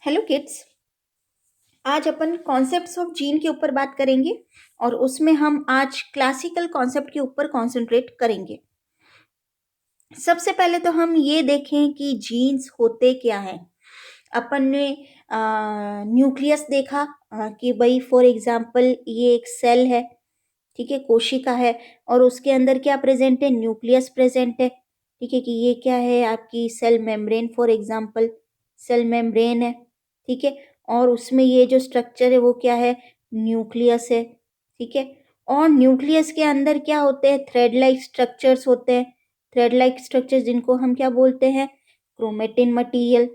Hello kids. आज अपन concepts of gene के ऊपर बात करेंगे और उसमें हम आज क्लासिकल कॉन्सेप्ट के ऊपर कंसंट्रेट करेंगे। सबसे पहले तो हम ये देखें कि जीन्स होते क्या हैं। अपन ने न्यूक्लियस देखा कि भाई फॉर एग्जांपल ये एक सेल है, ठीक है, कोशिका है और उसके अंदर क्या प्रेजेंट है, न्यूक्लियस प्रेजेंट है। ठीक है कि ये क्या है, आपकी cell membrane, for example cell membrane है, ठीक है। और उसमें ये जो स्ट्रक्चर है वो क्या है, न्यूक्लियस है, ठीक है। और न्यूक्लियस के अंदर क्या होते हैं, थ्रेड लाइक स्ट्रक्चर्स होते हैं। थ्रेड लाइक स्ट्रक्चर्स जिनको हम क्या बोलते हैं, क्रोमेटिन मटेरियल।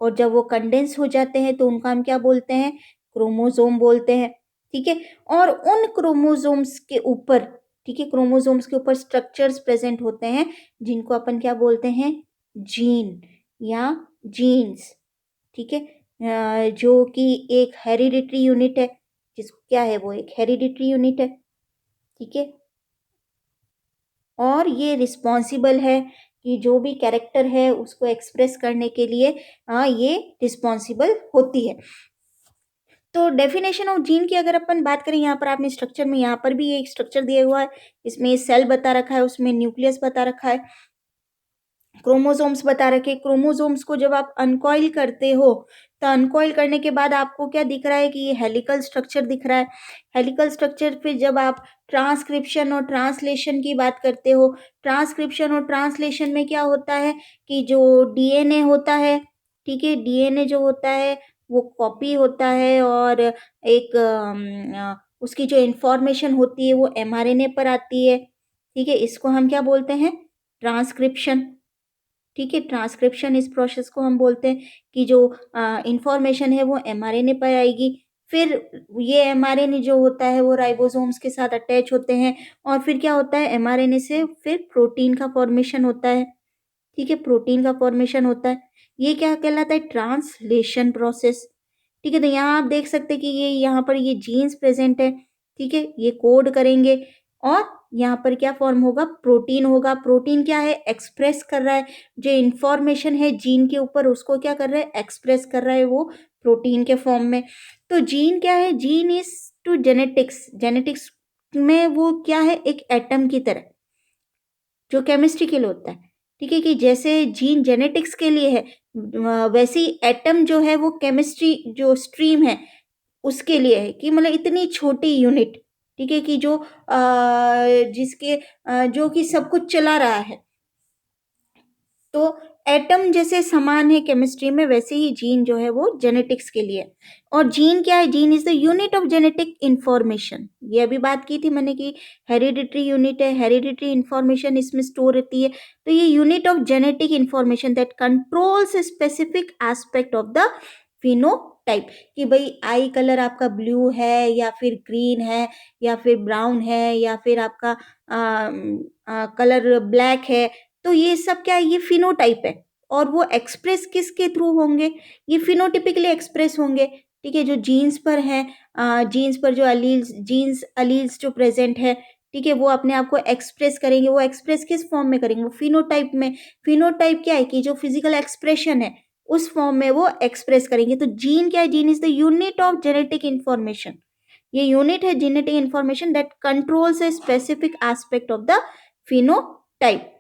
और जब वो कंडेंस हो जाते हैं तो उनका हम क्या बोलते हैं, क्रोमोसोम बोलते हैं, ठीक है। और उन क्रोमोसोम्स के ऊपर, ठीक है, क्रोमोसोम्स के ऊपर स्ट्रक्चर्स प्रेजेंट होते हैं जिनको अपन क्या बोलते हैं, जीन या जीन्स, ठीक है। जो कि एक हेरिडिटरी यूनिट है, जिस क्या है वो एक हेरिडिटरी यूनिट है, ठीक है। और ये रिस्पॉन्सिबल है कि जो भी कैरेक्टर है उसको एक्सप्रेस करने के लिए ये रिस्पॉन्सिबल होती है। तो डेफिनेशन ऑफ जीन की अगर अपन बात करें, यहाँ पर आपने स्ट्रक्चर में, यहाँ पर भी एक स्ट्रक्चर दिया हुआ है, इसमें सेल बता रखा है, उसमें न्यूक्लियस बता रखा है, क्रोमोसोम्स बता रखे। क्रोमोसोम्स को जब आप अनकॉइल करते हो तो अनकॉइल करने के बाद आपको क्या दिख रहा है कि ये हेलिकल स्ट्रक्चर दिख रहा है। हेलिकल स्ट्रक्चर फिर जब आप ट्रांसक्रिप्शन और ट्रांसलेशन की बात करते हो, ट्रांसक्रिप्शन और ट्रांसलेशन में क्या होता है कि जो डीएनए होता है, ठीक है, डीएनए जो होता है वो कॉपी होता है और एक उसकी जो इंफॉर्मेशन होती है वो एमआरएनए पर आती है, ठीक है। इसको हम क्या बोलते हैं, ट्रांसक्रिप्शन, ठीक है। ट्रांसक्रिप्शन इस प्रोसेस को हम बोलते हैं कि जो इंफॉर्मेशन है वो एमआरएनए पर आएगी। फिर ये एमआरएनए जो होता है वो राइबोसोम्स के साथ अटैच होते हैं और फिर क्या होता है, एमआरएनए से फिर प्रोटीन का फॉर्मेशन होता है, ठीक है, प्रोटीन का फॉर्मेशन होता है। ये क्या कहलाता है, ट्रांसलेशन प्रोसेस, ठीक है। तो यहाँ आप देख सकते हैं कि ये यहाँ पर ये जीन्स प्रेजेंट है, ठीक है, ये कोड करेंगे और यहाँ पर क्या फॉर्म होगा, प्रोटीन होगा। प्रोटीन क्या है, एक्सप्रेस कर रहा है, जो इंफॉर्मेशन है जीन के ऊपर उसको क्या कर रहा है, एक्सप्रेस कर रहा है वो प्रोटीन के फॉर्म में। तो जीन क्या है, gene is to genetics, genetics में वो क्या है, एक एटम की तरह जो केमिस्ट्री के लिए होता है, ठीक है। कि जैसे जीन जेनेटिक्स के लिए है, वैसे ही एटम जो है वो केमिस्ट्री जो स्ट्रीम है उसके लिए है, कि मतलब इतनी छोटी यूनिट, ठीक है, कि जो जिसके जो कि सब कुछ चला रहा है। तो एटम जैसे समान है केमिस्ट्री में, वैसे ही जीन जो है वो जेनेटिक्स के लिए। और जीन क्या है, gene is the unit of genetic information. ये अभी बात की थी मैंने कि हेरिडिटरी यूनिट है, हेरिडिटरी इंफॉर्मेशन इसमें स्टोर रहती है। तो ये unit of genetic information that controls specific aspect of the phenotype, कि भाई आई कलर आपका ब्लू है या फिर ग्रीन है या फिर ब्राउन है या फिर आपका कलर ब्लैक है। तो ये सब क्या है, ये फिनोटाइप है और वो एक्सप्रेस किसके थ्रू होंगे, ये फिनोटिपिकली एक्सप्रेस होंगे, ठीक है। जो जीन्स पर है, जीन्स पर जो अलील्स, जीन्स अलील्स जो प्रेजेंट है, ठीक है, वो अपने आप को एक्सप्रेस करेंगे। वो एक्सप्रेस किस फॉर्म में करेंगे, वो फिनोटाइप में। फिनोटाइप क्या है कि जो फिजिकल एक्सप्रेशन है उस फॉर्म में वो एक्सप्रेस करेंगे। तो जीन क्या है, gene is the unit of genetic information. ये यूनिट है genetic information that controls a specific aspect of the phenotype,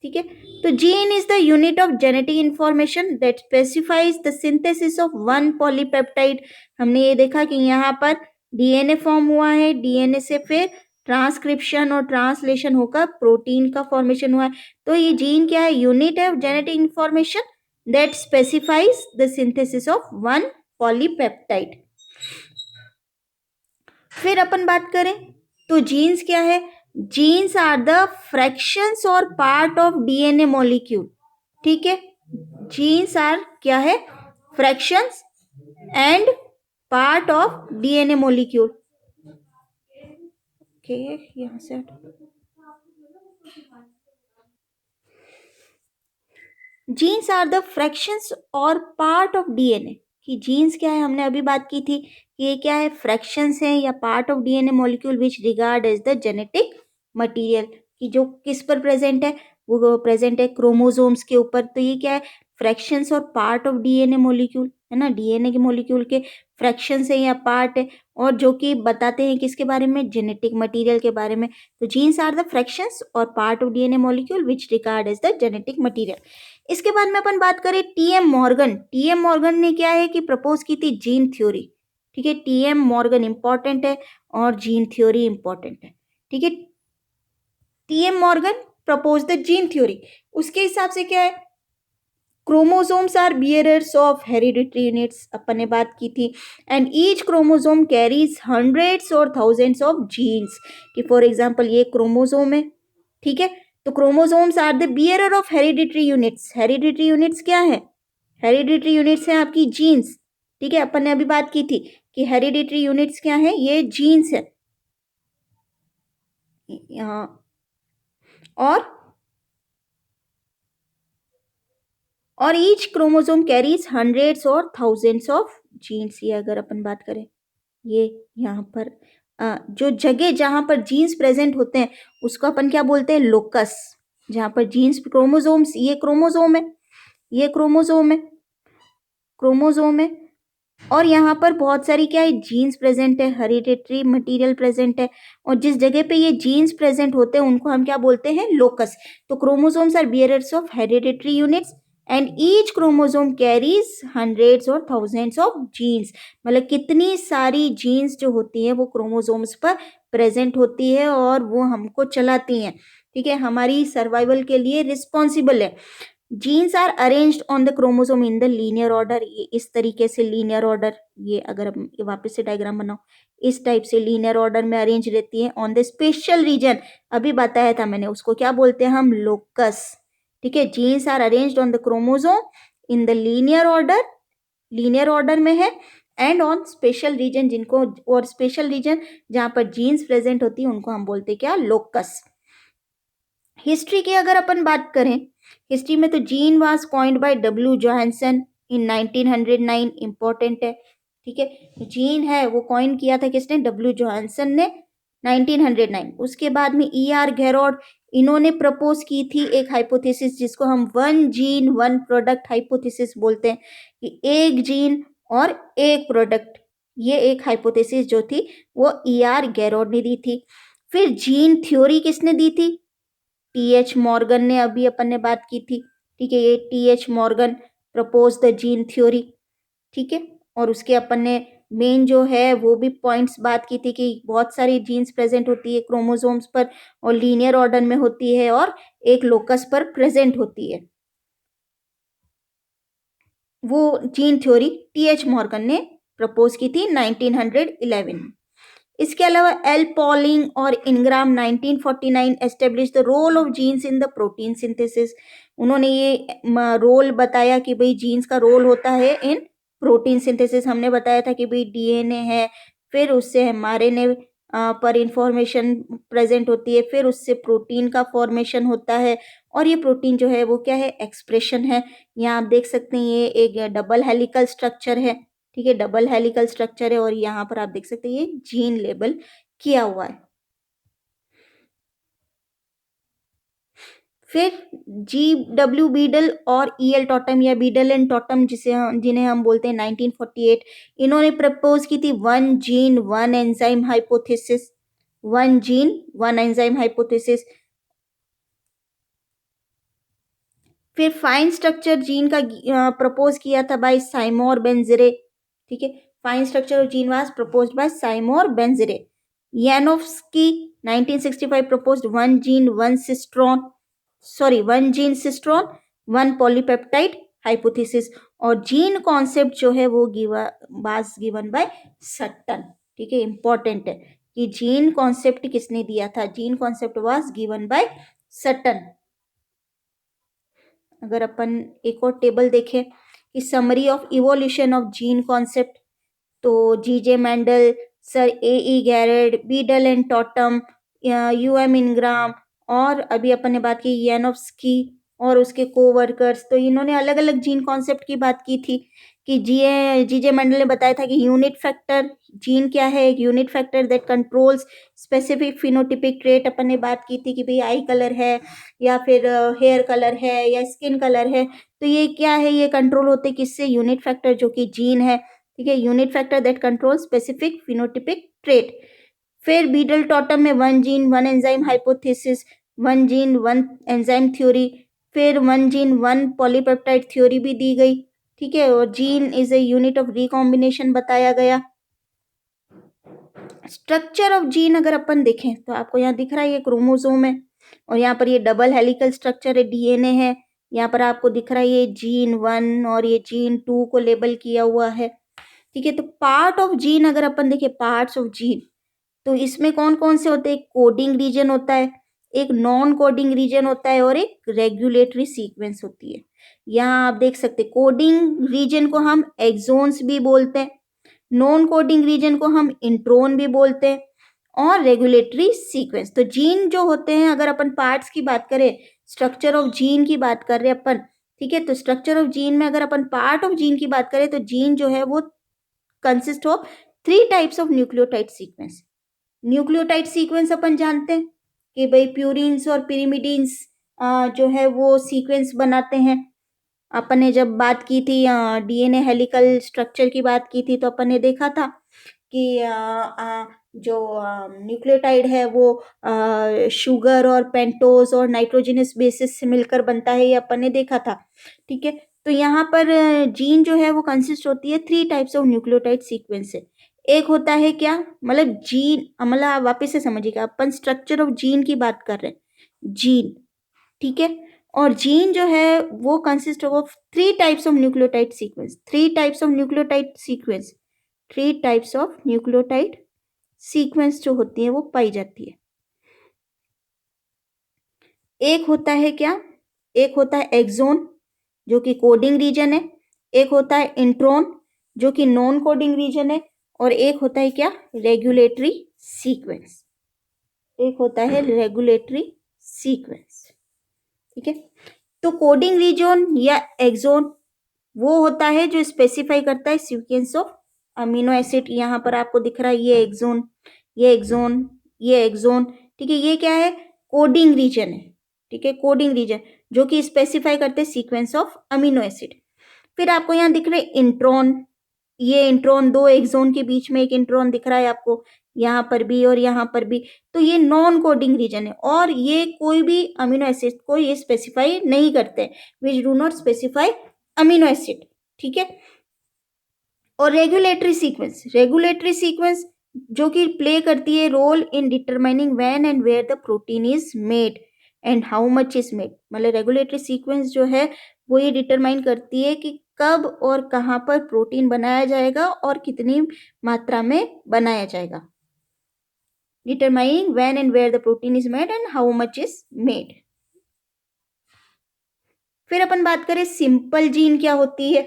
ठीक है। तो gene is the unit of genetic information that specifies the synthesis of one polypeptide. हमने ये देखा कि यहाँ पर डीएनए फॉर्म हुआ है, डीएनए से फिर ट्रांसक्रिप्शन और ट्रांसलेशन होकर प्रोटीन का फॉर्मेशन हुआ है। तो ये जीन क्या है, यूनिट है genetic information that specifies the synthesis of one polypeptide. फिर अपन बात करें तो जीन्स क्या है, जीन्स आर द फ्रैक्शंस और पार्ट ऑफ डीएनए मॉलिक्यूल, ठीक है। जीन्स आर क्या है, fractions and part of DNA molecule. Okay, यहां से जीन्स आर द फ्रैक्शंस और पार्ट ऑफ डीएनए, कि जीन्स क्या है, हमने अभी बात की थी कि ये क्या है, फ्रैक्शंस है या part of DNA molecule which regard as the genetic material, कि जो किस पर प्रेजेंट है, वो प्रेजेंट है क्रोमोसोम्स के ऊपर। तो ये क्या है, फ्रैक्शंस और पार्ट ऑफ डीएनए मॉलिक्यूल, है ना, डीएनए के मॉलिक्यूल के फ्रैक्शंस है या पार्ट है, और जो कि बताते हैं किसके बारे में, जेनेटिक मटेरियल के बारे में। तो जीन्स आर द फ्रैक्शंस और part of DNA molecule which regard as the genetic material. इसके बाद में अपन बात करें टीएम मॉर्गन। टीएम मॉर्गन ने क्या है कि प्रपोज की थी जीन थ्योरी, ठीक है। टीएम मॉर्गन इंपॉर्टेंट है और जीन थ्योरी इंपॉर्टेंट है, ठीक है। T M Morgan propose the gene theory, उसके हिसाब से क्या है, chromosomes are bearers of hereditary units, अपन ने बात की थी, and each chromosome carries hundreds और थाउजेंड्स ऑफ जीन्स, कि फॉर एग्जांपल ये क्रोमोसोम है, ठीक है। तो chromosomes are the bearer of hereditary units. Hereditary units क्या है, हेरिडिटरी यूनिट्स है आपकी जीन्स, ठीक है। अपन ने अभी बात की थी कि हेरिडिटरी यूनिट्स क्या है, ये जीन्स है। और ईच क्रोमोसोम कैरीज हंड्रेड्स और थाउजेंड्स ऑफ जीन्स। ये अगर अपन बात करें, ये यहाँ पर जो जगह जहाँ पर जीन्स प्रेजेंट होते हैं उसको अपन क्या बोलते हैं, लोकस। जहाँ पर जीन्स क्रोमोसोम्स, ये क्रोमोसोम है, ये क्रोमोसोम है, और यहाँ पर बहुत सारी क्या है, जीन्स प्रेजेंट है, हेरिडिटरी मटेरियल प्रेजेंट है, और जिस जगह पे ये जीन्स प्रेजेंट होते हैं उनको हम क्या बोलते हैं, लोकस। तो chromosomes are bearers of hereditary units and each chromosome carries hundreds और थाउजेंड्स ऑफ जीन्स। मतलब कितनी सारी जीन्स जो होती हैं वो क्रोमोसोम्स पर प्रेजेंट होती है और वो हमको चलाती हैं, ठीक है, हमारी सर्वाइवल के लिए रिस्पॉन्सिबल है। Genes are arranged on the chromosome in the linear order. ये इस तरीके से लीनियर ऑर्डर, ये अगर हम वापस से डायग्राम बनाओ, इस टाइप से लीनियर ऑर्डर में अरेंज रहती है ऑन द स्पेशल रीजन। अभी बताया था मैंने, उसको क्या बोलते हैं हम, लोकस, ठीक है। Genes are arranged on the chromosome in the linear order में है, एंड ऑन स्पेशल रीजन, जिनको, और स्पेशल रीजन जहां पर जीन्स प्रेजेंट होती है उनको हम बोलते हैं क्या, लोकस। हिस्ट्री की अगर अपन बात करें, हिस्ट्री में तो gene was coined by W Johansson in 1909, important है, ठीक है। जीन है वो कॉइन किया था किसने, डब्ल्यू जोहानसन ने 1909। उसके बाद में ई आर गेरोड, इन्होंने प्रपोज की थी एक हाइपोथेसिस जिसको हम one gene one product hypothesis बोलते हैं, कि एक जीन और एक प्रोडक्ट, ये एक हाइपोथेसिस जो थी वो ई आर गेरोड ने दी थी। फिर जीन थ्योरी किसने दी थी, टीएच मॉर्गन ने, अभी अपन ने बात की थी, ठीक है। ये TH Morgan propose the gene theory, ठीक है। और उसके अपन ने मेन जो है वो भी पॉइंट्स बात की थी कि बहुत सारी जीन्स प्रेजेंट होती है क्रोमोसोम्स पर, और लीनियर ऑर्डर में होती है, और एक लोकस पर प्रेजेंट होती है। वो जीन थ्योरी टीएच मॉर्गन ने प्रपोज की थी 1911 में। इसके अलावा एल पॉलिंग और Ingram 1949 establish the role of genes in the protein synthesis. उन्होंने ये रोल बताया कि भाई जीन्स का रोल होता है इन प्रोटीन सिंथेसिस। हमने बताया था कि भाई डीएनए है, फिर उससे एमआरएनए पर इंफॉर्मेशन प्रेजेंट होती है, फिर उससे प्रोटीन का फॉर्मेशन होता है, और ये प्रोटीन जो है वो क्या है, एक्सप्रेशन है। यहाँ आप देख सकते हैं ये एक डबल हेलिकल स्ट्रक्चर है, ठीक है, डबल हेलिकल स्ट्रक्चर है, और यहाँ पर आप देख सकते हैं ये जीन लेबल किया हुआ है। फिर जी डब्ल्यू बीडल और ई एल टॉटम या बीडल एंड टॉटम जिन्हें हम बोलते हैं 1948, इन्होंने प्रपोज की थी one gene one enzyme hypothesis, one gene one enzyme hypothesis. फिर फाइन स्ट्रक्चर जीन का प्रपोज किया था बाय साइमोर बेंजरे, ठीक है। Fine structure of gene was proposed by Seymour Benzer. Yanofsky 1965 proposed one gene one cistron, sorry one gene cistron one polypeptide hypothesis. और gene concept जो है वो given by सट्टन, ठीक है, इंपॉर्टेंट है कि जीन कॉन्सेप्ट किसने दिया था, gene concept was given by Sutton. अगर अपन एक और टेबल देखें कि summary of evolution of gene concept, तो G J Mendel, sir A E Garrod, Beadle and Tatum, U M Ingram, और अभी अपन ने बात की यानोफ्स्की और उसके कोवर्कर्स, तो इन्होंने अलग अलग जीन कॉन्सेप्ट की बात की थी कि जीजे मंडल ने बताया था कि यूनिट फैक्टर, जीन क्या है, एक unit factor that controls specific phenotypic trait. अपन ने बात की थी कि भाई आई कलर है या फिर हेयर कलर है या स्किन कलर है, तो ये क्या है, ये कंट्रोल होते किससे, यूनिट फैक्टर जो कि जीन है, ठीक है, unit factor that control specific phenotypic trait. फिर बीटल टॉटम में one gene one enzyme hypothesis, one gene one enzyme theory, फिर one gene one polypeptide theory भी दी गई, ठीक है, और gene is a unit of recombination बताया गया। स्ट्रक्चर ऑफ जीन अगर अपन देखें तो आपको यहाँ दिख रहा है ये क्रोमोसोम है, और यहाँ पर ये डबल हेलिकल स्ट्रक्चर है, डीएनए है। यहाँ पर आपको दिख रहा है ये जीन 1 और ये जीन 2 को लेबल किया हुआ है, ठीक है। तो पार्ट ऑफ जीन अगर अपन देखें, पार्ट्स ऑफ जीन, तो इसमें कौन कौन से होते हैं, एक कोडिंग रीजन होता है, एक नॉन कोडिंग रीजन होता है, और एक रेगुलेटरी सीक्वेंस होती है। यहाँ आप देख सकते हैं कोडिंग रीजन को हम एक्सोन्स भी बोलते हैं, नॉन कोडिंग रीजन को हम इंट्रोन भी बोलते हैं, और रेगुलेटरी सीक्वेंस। तो जीन जो होते हैं, अगर अपन पार्ट्स की बात करें, स्ट्रक्चर ऑफ जीन की बात कर रहे हैं अपन, ठीक है, तो स्ट्रक्चर ऑफ जीन में अगर अपन पार्ट ऑफ जीन की बात करें तो जीन जो है वो consist of 3 types of nucleotide sequence. Nucleotide sequence अपन जानते हैं कि भाई प्यूरिन्स और पिरिमिडिन्स जो है वो सीक्वेंस बनाते हैं। अपन ने जब बात की थी डीएनए हेलिकल स्ट्रक्चर की बात की थी, तो अपन ने देखा था कि जो न्यूक्लियोटाइड है वो शुगर और पेंटोज और नाइट्रोजनस बेसिस से मिलकर बनता है, ये अपन ने देखा था, ठीक है। तो यहाँ पर जीन जो है वो कंसिस्ट होती है 3 टाइप्स ऑफ न्यूक्लियोटाइड सीक्वेंस से। एक होता है क्या, मतलब जीन, मतलब आप वापस से समझिएगा, अपन स्ट्रक्चर ऑफ जीन की बात कर रहे हैं, जीन, ठीक है, और जीन जो है वो consist of 3 types of nucleotide sequence, 3 types of nucleotide sequence, 3 types of nucleotide sequence जो होती है वो पाई जाती है। एक होता है क्या, एक होता है एक्सोन जो कि कोडिंग रीजन है, एक होता है इंट्रोन जो कि नॉन कोडिंग रीजन है, और एक होता है क्या, रेगुलेटरी सीक्वेंस, एक होता है रेगुलेटरी सीक्वेंस, ठीक है। तो कोडिंग रीजन या एक्सोन वो होता है जो स्पेसिफाई करता है सीक्वेंस ऑफ अमीनो एसिड। यहाँ पर आपको दिख रहा है ये एक्सोन, ये एक्सोन, ये एक्सोन, ठीक है, ये क्या है, कोडिंग रीजन है, ठीक है, कोडिंग रीजन जो कि स्पेसिफाई करते हैं सीक्वेंस ऑफ अमीनो एसिड। फिर आपको यहाँ दिख रहे इंट्रॉन, ये इंट्रॉन, 2 एक्सोन के बीच में एक इंट्रॉन दिख रहा है आपको, यहाँ पर भी और यहाँ पर भी, तो ये नॉन कोडिंग रीजन है, और ये कोई भी अमीनो एसिड को ये स्पेसिफाई नहीं करते, which do not specify amino acid, ठीक है। और रेगुलेटरी सीक्वेंस, रेगुलेटरी सीक्वेंस जो कि प्ले करती है role in determining when and where the protein is made and how much is made. मतलब रेगुलेटरी सीक्वेंस जो है वो ये डिटरमाइन करती है कि कब और कहाँ पर प्रोटीन बनाया जाएगा और कितनी मात्रा में बनाया जाएगा, determining when and where the protein is made and how much is made. फिर अपन बात करें सिंपल जीन क्या होती है।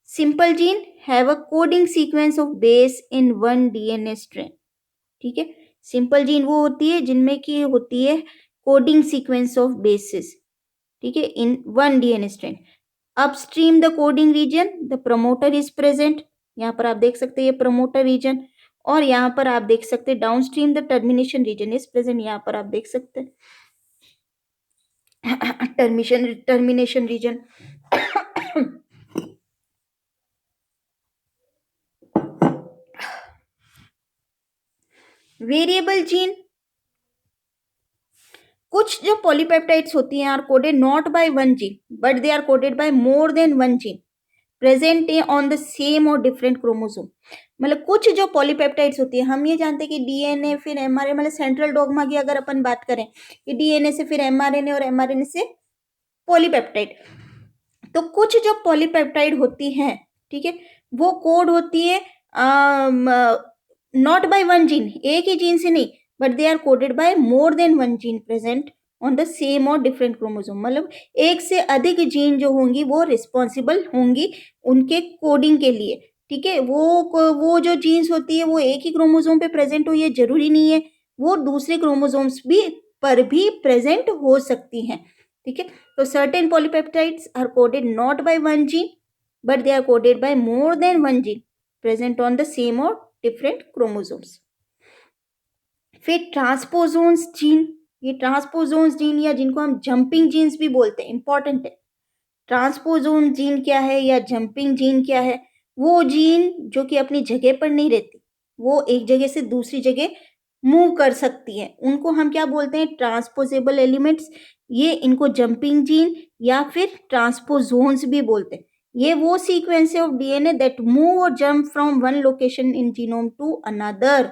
Simple gene have a coding sequence of base in one DNA strand, ठीक है। सिंपल जीन वो होती है जिनमें की होती है कोडिंग सीक्वेंस ऑफ बेसिस, ठीक है, इन one DNA strand. Upstream the coding region the promoter is present, यहाँ पर आप देख सकते हैं ये प्रमोटर रीजन, और यहाँ पर आप देख सकते हैं downstream the termination region is present, यहाँ पर आप देख सकते हैं टर्मिनेशन रीजन। वेरिएबल जीन, कुछ जो पॉलीपेप्टाइड्स होती हैं are coded not by one gene but they are coded by more than one gene present on the same और डिफरेंट क्रोमोसोम। मतलब कुछ जो पॉलीपेप्टाइड्स होती है, हम ये जानते हैं कि डीएनए फिर एमआरएनए, मतलब सेंट्रल डॉगमा की अगर अपन बात करें कि डीएनए से फिर एमआरएनए और एमआरएनए से पॉलीपेप्टाइड, तो कुछ जो पॉलीपेप्टाइड होती हैं, ठीक है, वो कोड होती है नॉट बाय वन जीन, एक ही जीन से नहीं, but they are coded by more than one gene present on the same और डिफरेंट क्रोमोसोम। मतलब एक से अधिक जीन जो होंगी वो रिस्पॉन्सिबल होंगी उनके कोडिंग के लिए, ठीक है। वो जो जीन्स होती है वो एक ही क्रोमोसोम पे प्रेजेंट हो, ये जरूरी नहीं है, वो दूसरे क्रोमोसोम्स भी पर भी प्रेजेंट हो सकती हैं, ठीक है। तो certain polypeptides are coded not by one gene but they are coded by more than one gene present on the same or different chromosomes. फिर ट्रांसपोजोन्स जीन, ये ट्रांसपोजोन्स जीन या जिनको हम जंपिंग जीन्स भी बोलते हैं, इंपॉर्टेंट है। ट्रांसपोजोन gene क्या है या जंपिंग जीन क्या है? वो जीन जो कि अपनी जगह पर नहीं रहती, वो एक जगह से दूसरी जगह मूव कर सकती है, उनको हम क्या बोलते हैं? Transposable elements. ये इनको जंपिंग जीन या फिर ट्रांसपोजोन्स भी बोलते हैं। ये वो सीक्वेंस है ऑफ डीएनए दैट मूव और jump from one location in genome to another.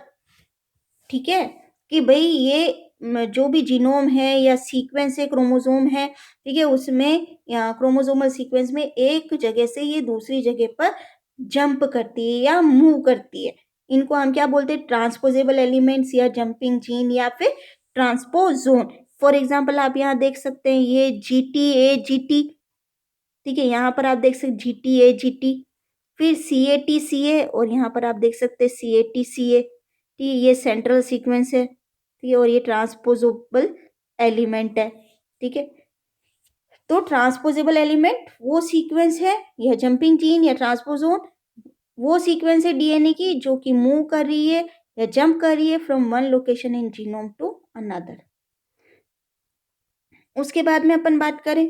ठीक है, कि भाई ये जो भी जीनोम है या सीक्वेंस है, क्रोमोसोम है, ठीक है, उसमें या क्रोमोसोमल सीक्वेंस में एक जगह से ये दूसरी जगह पर जंप करती है या मूव करती है। इनको हम क्या बोलते हैं? ट्रांसपोजेबल एलिमेंट्स या जंपिंग जीन या फिर ट्रांसपोजोन। फॉर एग्जाम्पल आप यहाँ देख सकते हैं ये GTAGT, ठीक है, यहाँ पर आप देख सकते GTAGT, फिर CATCA और यहाँ पर आप देख सकते हैं CATCA। ये सेंट्रल सीक्वेंस है, ठीक है, और ये ट्रांसपोजेबल एलिमेंट है। ठीक है, तो ट्रांसपोजेबल एलिमेंट वो सीक्वेंस है या जंपिंग जीन या ट्रांसपोजोन वो सीक्वेंस है डीएनए की जो कि मूव कर रही है या जंप कर रही है from one location in genome to another. उसके बाद में अपन बात करें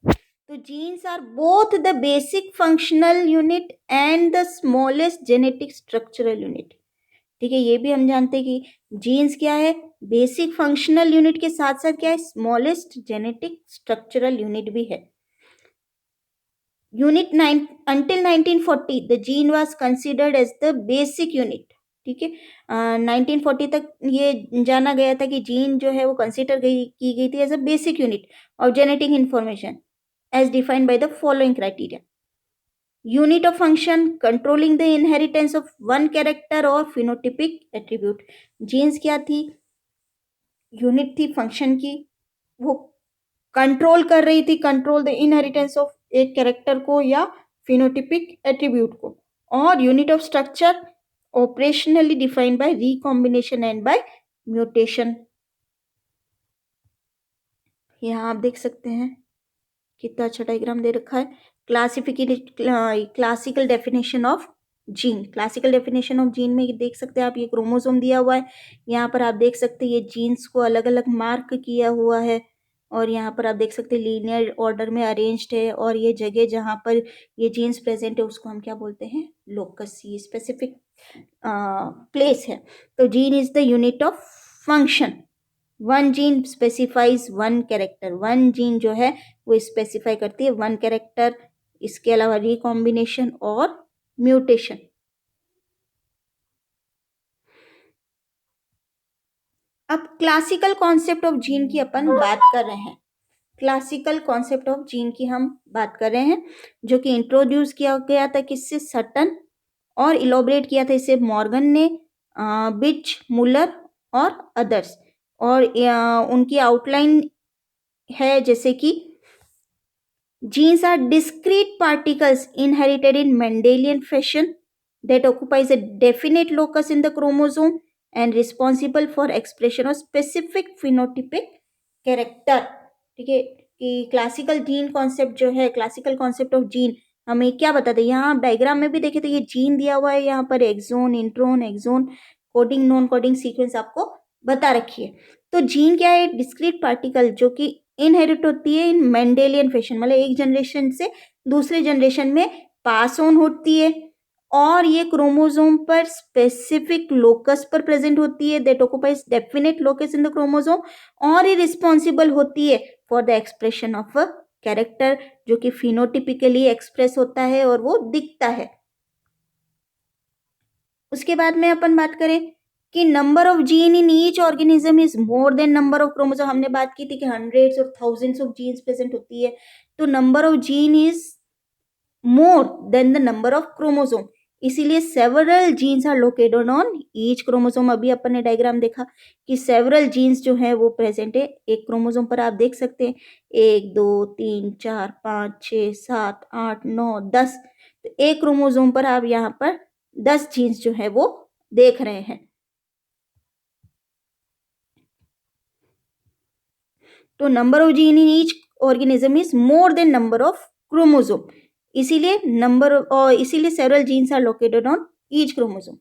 तो genes are both the basic functional unit and the smallest genetic structural unit. ठीक है, ये भी हम जानते हैं कि जीन्स क्या है? बेसिक फंक्शनल यूनिट के साथ साथ क्या है? स्मॉलेस्ट जेनेटिक स्ट्रक्चरल यूनिट भी है। Unit 9 until 1940 the gene was considered as the basic unit. ठीक है, 1940 तक ये जाना गया था कि जीन जो है वो कंसिडर की गई थी as a basic unit of genetic information as defined by the following criteria. Unit of function controlling the inheritance of one character और फिनोटिपिक एट्रीब्यूट। जीन्स क्या थी? यूनिट थी फंक्शन की, वो कंट्रोल कर रही थी, कंट्रोल द इनहेरिटेंस ऑफ एक कैरेक्टर को या फिनोटिपिक एट्रीब्यूट को। और unit of structure operationally defined by recombination and by mutation. यहाँ आप देख सकते हैं कितना अच्छा डायग्राम दे रखा है। Classical definition of gene, classical definition of gene में देख सकते हैं आप, ये क्रोमोसोम दिया हुआ है, यहाँ पर आप देख सकते हैं ये जीन्स को अलग अलग मार्क किया हुआ है और यहाँ पर आप देख सकते हैं लीनियर ऑर्डर में अरेंज्ड है और ये जगह जहाँ पर ये जीन्स प्रेजेंट है उसको हम क्या बोलते हैं? लोकस, ये स्पेसिफिक प्लेस है। तो gene is the unit of function. One gene specifies one character, one gene जो है वो स्पेसिफाई करती है वन कैरेक्टर, इसके अलावा रिकॉम्बिनेशन और म्यूटेशन। अब क्लासिकल कॉन्सेप्ट ऑफ जीन की अपन बात कर रहे हैं। क्लासिकल कॉन्सेप्ट ऑफ जीन की हम बात कर रहे हैं जो कि इंट्रोड्यूस किया गया था किससे? सटन, और इलोबरेट किया था इसे मॉर्गन ने, बिच, मुलर और अदर्स। और उनकी आउटलाइन है जैसे कि genes are discrete particles inherited in Mendelian fashion that occupies a definite locus in the chromosome and responsible for expression of specific phenotypic character। ठीक है, कि क्लासिकल जीन कॉन्सेप्ट जो है, क्लासिकल कॉन्सेप्ट ऑफ जीन हमें क्या बताते हैं? यहाँ आप डायग्राम में भी देखे तो ये जीन दिया हुआ है, यहाँ पर exon, intron, exon, coding, non coding sequence आपको बता रखी है। तो जीन क्या है? डिस्क्रीट पार्टिकल जो कि इनहेरिट होती है इन मेंडेलियन फैशन, मतलब एक जनरेशन से दूसरे जनरेशन में पास ऑन होती है और ये क्रोमोसोम पर स्पेसिफिक लोकस पर प्रेजेंट होती है that occupies definite locus in the chromosome, और ये रिस्पॉन्सिबल होती है for the expression of a character जो कि फिनोटिपिकली एक्सप्रेस होता है और वो दिखता है। उसके बाद में अपन बात करें कि number of gene in each organism is more than number of chromosome. हमने बात की थी कि हंड्रेड्स और थाउजेंड्स ऑफ जीन्स प्रेजेंट होती है, तो number of gene is more than the number of chromosome, इसीलिए several genes are located on each chromosome. अभी अपन ने डायग्राम देखा कि सेवरल जीन्स जो है वो प्रेजेंट है एक क्रोमोसोम पर। आप देख सकते हैं 1 2 3 4 5 6 7 8 9 10, तो एक क्रोमोसोम पर आप यहाँ पर 10 जीन्स जो है वो देख रहे हैं। तो number of gene in each organism is more than number of chromosome. इसीलिए नंबर और इसीलिए several genes are located on each chromosome.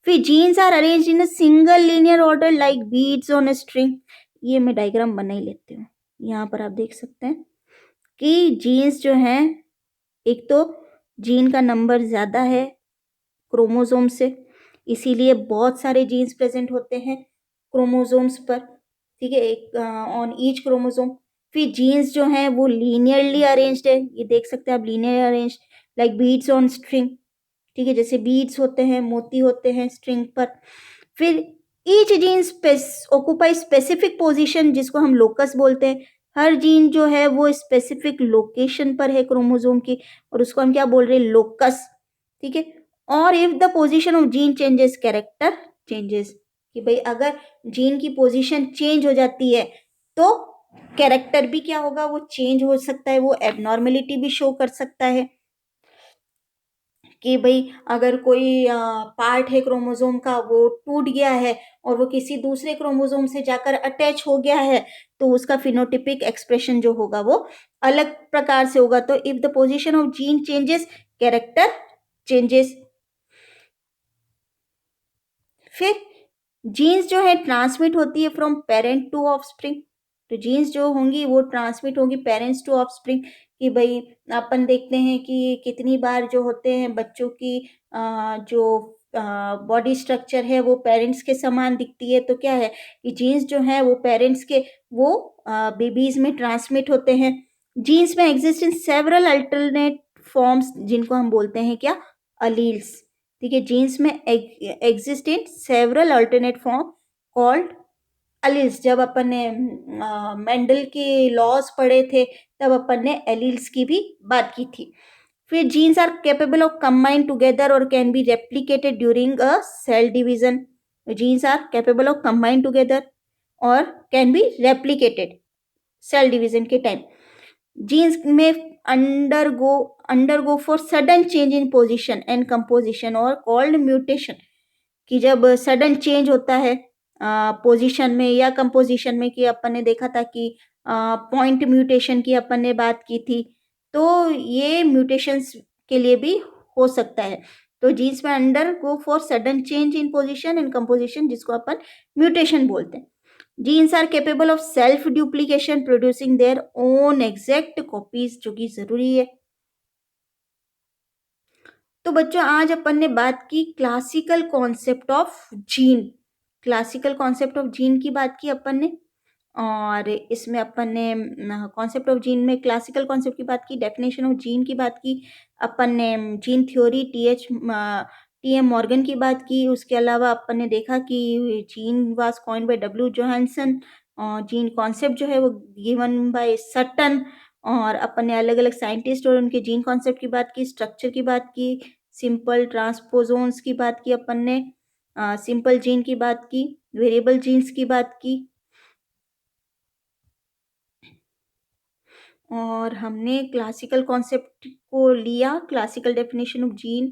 फिर genes are arranged in a single linear order like beads on a string. ये मैं diagram बना ही लेती हूँ। यहाँ पर आप देख सकते हैं कि जीन्स जो हैं, एक तो जीन का नंबर ज़्यादा है क्रोमोसोम से, इसीलिए बहुत सारे जीन्स प्रेजेंट होते हैं क्रोमोसोम्स पर, ठीक है, एक ऑन ईच क्रोमोसोम। फिर जीन्स जो हैं वो लीनियरली अरेंज्ड है, ये देख सकते हैं आप, linear arranged like beads on string, ठीक है, जैसे बीड्स होते हैं, मोती होते हैं स्ट्रिंग पर। फिर each gene occupy specific position, जिसको हम लोकस बोलते हैं। हर जीन जो है वो स्पेसिफिक लोकेशन पर है क्रोमोसोम की, और उसको हम क्या बोल रहे हैं, लोकस, ठीक है। और if the position of gene changes, character changes, कि भाई अगर जीन की पोजीशन चेंज हो जाती है तो कैरेक्टर भी क्या होगा, वो चेंज हो सकता है, वो एबनॉर्मेलिटी भी शो कर सकता है। कि भाई अगर कोई पार्ट है क्रोमोसोम का वो टूट गया है और वो किसी दूसरे क्रोमोसोम से जाकर अटैच हो गया है, तो उसका फिनोटिपिक एक्सप्रेशन जो होगा वो अलग प्रकार से होगा। तो if the position of gene changes, character changes. फिर जीन्स जो है ट्रांसमिट होती है फ्रॉम पेरेंट टू ऑफस्प्रिंग। तो जीन्स जो होंगी वो ट्रांसमिट होंगी पेरेंट्स टू ऑफस्प्रिंग। कि भाई अपन देखते हैं कि कितनी बार जो होते हैं बच्चों की जो बॉडी स्ट्रक्चर है वो पेरेंट्स के समान दिखती है, तो क्या है कि जीन्स जो है वो पेरेंट्स के वो बेबीज में ट्रांसमिट होते हैं। जीन्स में exist in several alternate forms, जिनको हम बोलते हैं क्या, अलील्स, ठीक है। जीन्स में exist in several alternate form called alleles. जब अपन ने मेंडल के लॉज पढ़े थे तब अपन ने एलील्स की भी बात की थी। फिर genes are capable of combine together और can be replicated during a cell division. Genes are capable of combine together और can be replicated cell division के टाइम। जीन्स में undergo for sudden change in position and composition और called mutation. कि जब sudden change होता है position में या कंपोजिशन में, कि अपन ने देखा था कि पॉइंट म्यूटेशन की अपन ने बात की थी, तो ये म्यूटेशंस के लिए भी हो सकता है। तो जीन्स में undergo for sudden change in position and composition, जिसको अपन म्यूटेशन बोलते हैं। Genes are capable of self duplication, producing their own exact copies, जो कि जरूरी है। तो बच्चों आज अपन ने बात की classical concept of gene. Classical concept of gene की बात की अपन ने, और इसमें अपन ने कॉन्सेप्ट ऑफ जीन में क्लासिकल कॉन्सेप्ट की बात की, डेफिनेशन ऑफ जीन की बात की, अपन ने gene theory T M Morgan की बात की। उसके अलावा अपन ने देखा कि gene was coined by W Johannsen, और जीन कॉन्सेप्ट जो है वो गिवन बाय सटन। और अपन ने अलग अलग साइंटिस्ट और उनके जीन कॉन्सेप्ट की बात की, स्ट्रक्चर की बात की, सिंपल ट्रांसपोजोन्स की बात की अपन ने, सिंपल जीन की बात की, वेरिएबल जीन्स की बात की, और हमने क्लासिकल कॉन्सेप्ट को लिया, क्लासिकल डेफिनेशन ऑफ जीन,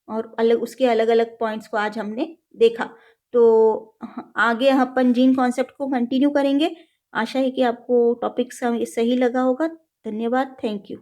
और अलग उसके अलग अलग पॉइंट्स को आज हमने देखा। तो आगे अपन जीन कॉन्सेप्ट को कंटिन्यू करेंगे। आशा है कि आपको टॉपिक सही लगा होगा। धन्यवाद, थैंक यू।